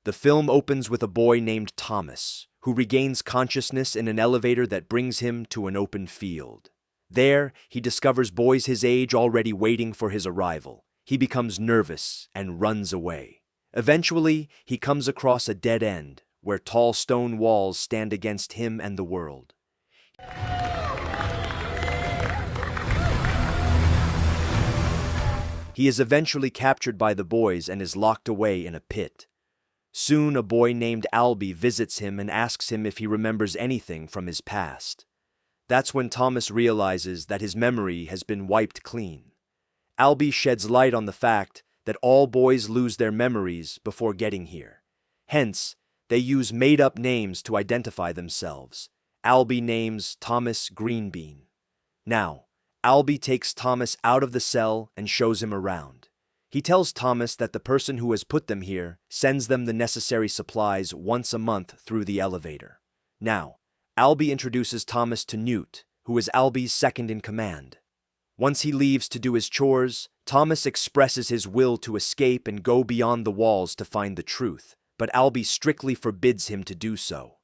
The film opens with a boy named Thomas, who regains consciousness in an elevator that brings him to an open field. There, he discovers boys his age already waiting for his arrival. He becomes nervous and runs away. Eventually, he comes across a dead end, where tall stone walls stand against him and the world. He is eventually captured by the boys and is locked away in a pit. Soon, a boy named Albie visits him and asks him if he remembers anything from his past. That's when Thomas realizes that his memory has been wiped clean. Albie sheds light on the fact that all boys lose their memories before getting here. Hence, they use made-up names to identify themselves. Albie names Thomas Greenbean. Now, Albie takes Thomas out of the cell and shows him around. He tells Thomas that the person who has put them here sends them the necessary supplies once a month through the elevator. Now, Albie introduces Thomas to Newt, who is Albie's second in command. Once he leaves to do his chores, Thomas expresses his will to escape and go beyond the walls to find the truth, but Albie strictly forbids him to do so.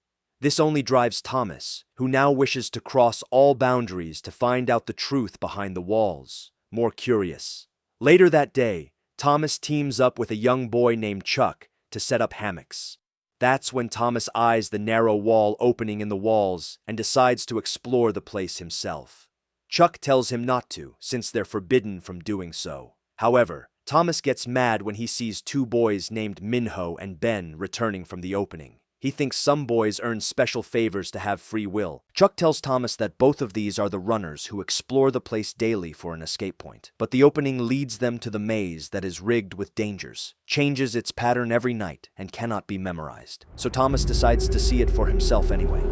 This only drives Thomas, who now wishes to cross all boundaries to find out the truth behind the walls, more curious. Later that day, Thomas teams up with a young boy named Chuck to set up hammocks. That's when Thomas eyes the narrow wall opening in the walls and decides to explore the place himself. Chuck tells him not to, since they're forbidden from doing so. However, Thomas gets mad when he sees two boys named Minho and Ben returning from the opening. He thinks some boys earn special favors to have free will. Chuck tells Thomas that both of these are the runners who explore the place daily for an escape point. But the opening leads them to the maze that is rigged with dangers, changes its pattern every night, and cannot be memorized. So Thomas decides to see it for himself anyway.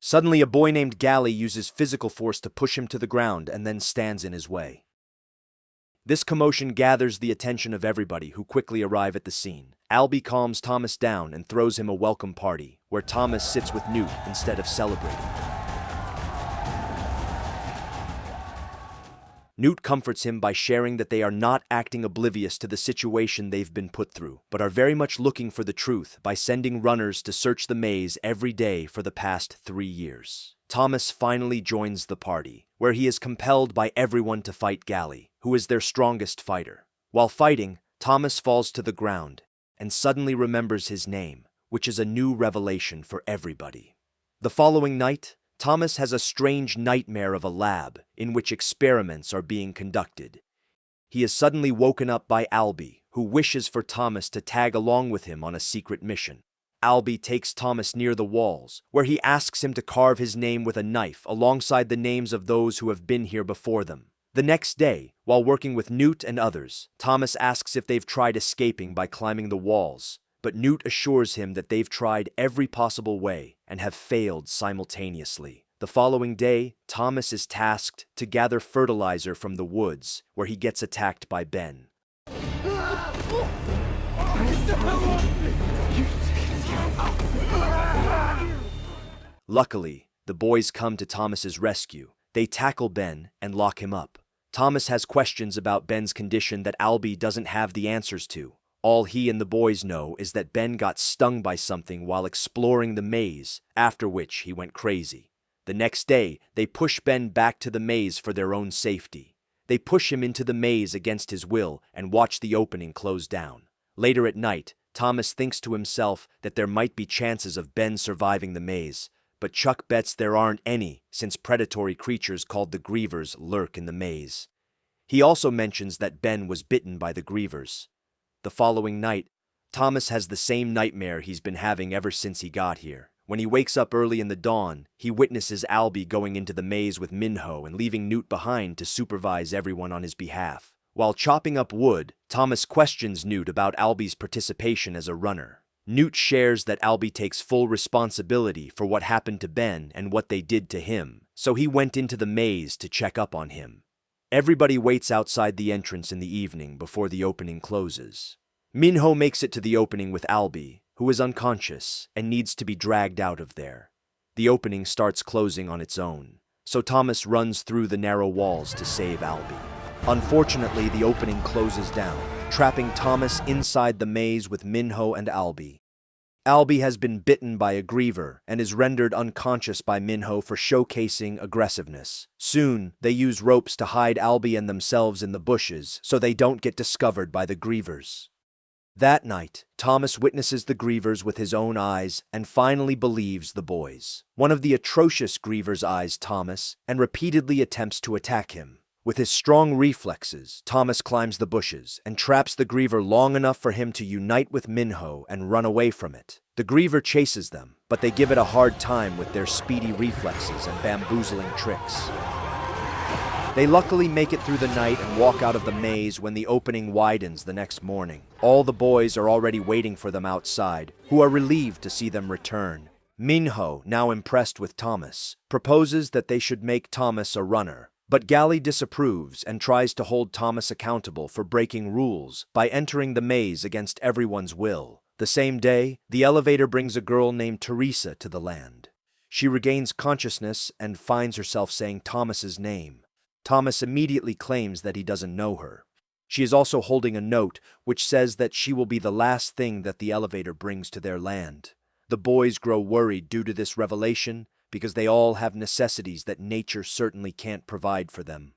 Suddenly, a boy named Gally uses physical force to push him to the ground and then stands in his way. This commotion gathers the attention of everybody, who quickly arrive at the scene. Albie calms Thomas down and throws him a welcome party, where Thomas sits with Newt instead of celebrating. Newt comforts him by sharing that they are not acting oblivious to the situation they've been put through, but are very much looking for the truth by sending runners to search the maze every day for the past 3 years. Thomas finally joins the party, where he is compelled by everyone to fight Gally, who is their strongest fighter. While fighting, Thomas falls to the ground and suddenly remembers his name, which is a new revelation for everybody. The following night, Thomas has a strange nightmare of a lab in which experiments are being conducted. He is suddenly woken up by Albie, who wishes for Thomas to tag along with him on a secret mission. Albie takes Thomas near the walls, where he asks him to carve his name with a knife alongside the names of those who have been here before them. The next day, while working with Newt and others, Thomas asks if they've tried escaping by climbing the walls, but Newt assures him that they've tried every possible way and have failed simultaneously. The following day, Thomas is tasked to gather fertilizer from the woods, where he gets attacked by Ben. Luckily, the boys come to Thomas's rescue. They tackle Ben and lock him up. Thomas has questions about Ben's condition that Albie doesn't have the answers to. All he and the boys know is that Ben got stung by something while exploring the maze, after which he went crazy. The next day, they push Ben back to the maze for their own safety. They push him into the maze against his will and watch the opening close down. Later at night, Thomas thinks to himself that there might be chances of Ben surviving the maze, but Chuck bets there aren't any, since predatory creatures called the Grievers lurk in the maze. He also mentions that Ben was bitten by the Grievers. The following night, Thomas has the same nightmare he's been having ever since he got here. When he wakes up early in the dawn, he witnesses Albie going into the maze with Minho and leaving Newt behind to supervise everyone on his behalf. While chopping up wood, Thomas questions Newt about Albie's participation as a runner. Newt shares that Albie takes full responsibility for what happened to Ben and what they did to him, so he went into the maze to check up on him. Everybody waits outside the entrance in the evening before the opening closes. Minho makes it to the opening with Albie, who is unconscious and needs to be dragged out of there. the opening starts closing on its own. So Thomas runs through the narrow walls to save Albie. Unfortunately, the opening closes down, trapping Thomas inside the maze with Minho and Albie. Albie has been bitten by a griever and is rendered unconscious by Minho for showcasing aggressiveness. Soon, they use ropes to hide Albie and themselves in the bushes so they don't get discovered by the grievers. That night, Thomas witnesses the grievers with his own eyes and finally believes the boys. One of the atrocious grievers eyes Thomas and repeatedly attempts to attack him. With his strong reflexes, Thomas climbs the bushes and traps the griever long enough for him to unite with Minho and run away from it. The griever chases them, but they give it a hard time with their speedy reflexes and bamboozling tricks. They luckily make it through the night and walk out of the maze when the opening widens the next morning. All the boys are already waiting for them outside, who are relieved to see them return. Minho, now impressed with Thomas, proposes that they should make Thomas a runner. But Gali disapproves and tries to hold Thomas accountable for breaking rules by entering the maze against everyone's will. The same day, the elevator brings a girl named Teresa to the land. She regains consciousness and finds herself saying Thomas's name. Thomas immediately claims that he doesn't know her. She is also holding a note which says that she will be the last thing that the elevator brings to their land. The boys grow worried due to this revelation, because they all have necessities that nature certainly can't provide for them.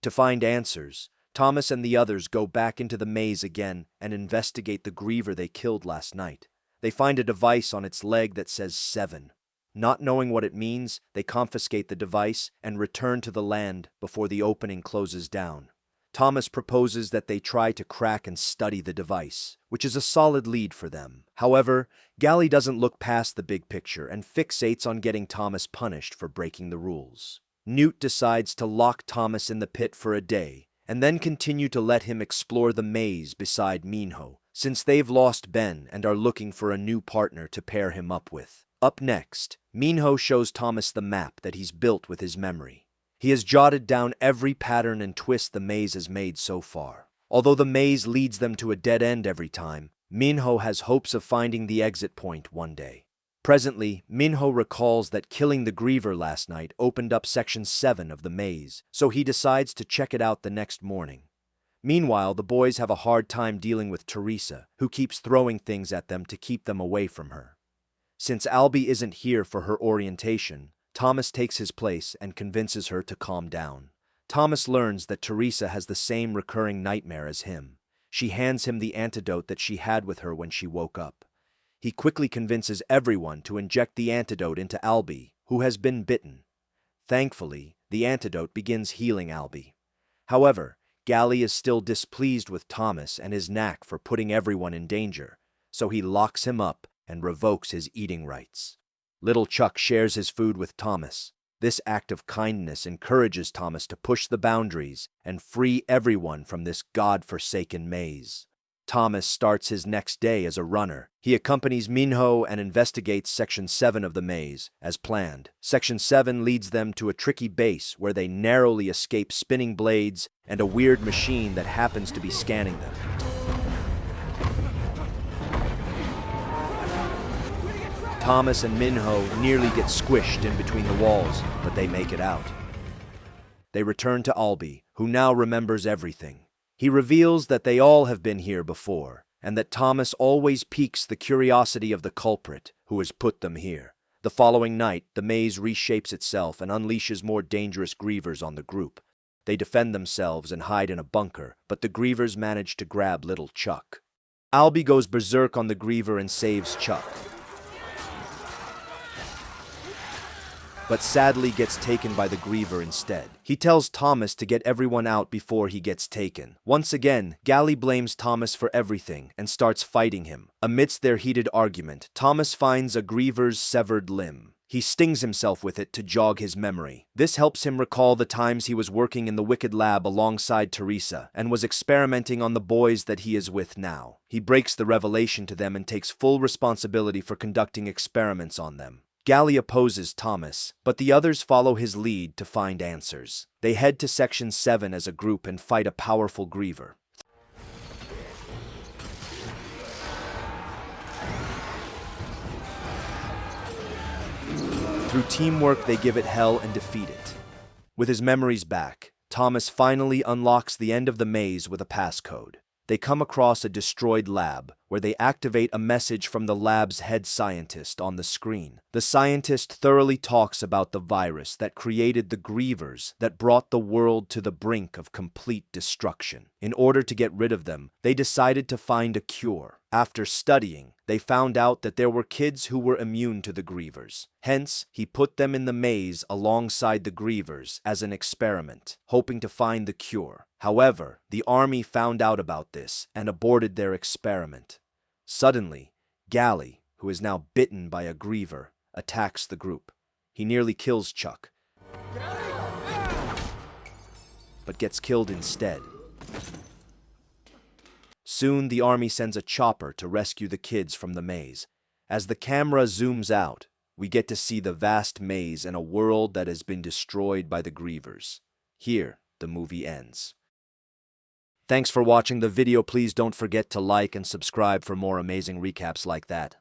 To find answers, Thomas and the others go back into the maze again and investigate the griever they killed last night. They find a device on its leg that says 7. Not knowing what it means, they confiscate the device and return to the land before the opening closes down. Thomas proposes that they try to crack and study the device, which is a solid lead for them. However, Gali doesn't look past the big picture and fixates on getting Thomas punished for breaking the rules. Newt decides to lock Thomas in the pit for a day, and then continue to let him explore the maze beside Minho, since they've lost Ben and are looking for a new partner to pair him up with. Up next, Minho shows Thomas the map that he's built with his memory. He has jotted down every pattern and twist the maze has made so far. Although the maze leads them to a dead end every time, Minho has hopes of finding the exit point one day. Presently, Minho recalls that killing the griever last night opened up Section 7 of the maze, so he decides to check it out the next morning. Meanwhile, the boys have a hard time dealing with Teresa, who keeps throwing things at them to keep them away from her. Since Albie isn't here for her orientation, Thomas takes his place and convinces her to calm down. Thomas learns that Teresa has the same recurring nightmare as him. She hands him the antidote that she had with her when she woke up. He quickly convinces everyone to inject the antidote into Albie, who has been bitten. Thankfully, the antidote begins healing Albie. However, Gali is still displeased with Thomas and his knack for putting everyone in danger, so he locks him up and revokes his eating rights. Little Chuck shares his food with Thomas. This act of kindness encourages Thomas to push the boundaries and free everyone from this God-forsaken maze. Thomas starts his next day as a runner. He accompanies Minho and investigates Section 7 of the maze, as planned. Section 7 leads them to a tricky base where they narrowly escape spinning blades and a weird machine that happens to be scanning them. Thomas and Minho nearly get squished in between the walls, but they make it out. They return to Albie, who now remembers everything. He reveals that they all have been here before, and that Thomas always piques the curiosity of the culprit who has put them here. The following night, the maze reshapes itself and unleashes more dangerous grievers on the group. They defend themselves and hide in a bunker, but the grievers manage to grab little Chuck. Albie goes berserk on the griever and saves Chuck, but sadly gets taken by the griever instead. He tells Thomas to get everyone out before he gets taken. Once again, Gali blames Thomas for everything and starts fighting him. Amidst their heated argument, Thomas finds a griever's severed limb. He stings himself with it to jog his memory. This helps him recall the times he was working in the Wicked Lab alongside Teresa and was experimenting on the boys that he is with now. He breaks the revelation to them and takes full responsibility for conducting experiments on them. Gali opposes Thomas, but the others follow his lead to find answers. They head to Section 7 as a group and fight a powerful griever. Through teamwork, they give it hell and defeat it. With his memories back, Thomas finally unlocks the end of the maze with a passcode. They come across a destroyed lab, where they activate a message from the lab's head scientist on the screen. The scientist thoroughly talks about the virus that created the Grievers that brought the world to the brink of complete destruction. In order to get rid of them, they decided to find a cure. After studying, they found out that there were kids who were immune to the Grievers. Hence, he put them in the maze alongside the Grievers as an experiment, hoping to find the cure. However, the army found out about this and aborted their experiment. Suddenly, Gally, who is now bitten by a Griever, attacks the group. He nearly kills Chuck, but gets killed instead. Soon, the army sends a chopper to rescue the kids from the maze. As the camera zooms out, we get to see the vast maze in a world that has been destroyed by the Grievers. Here, the movie ends. Thanks for watching the video. Please don't forget to like and subscribe for more amazing recaps like that.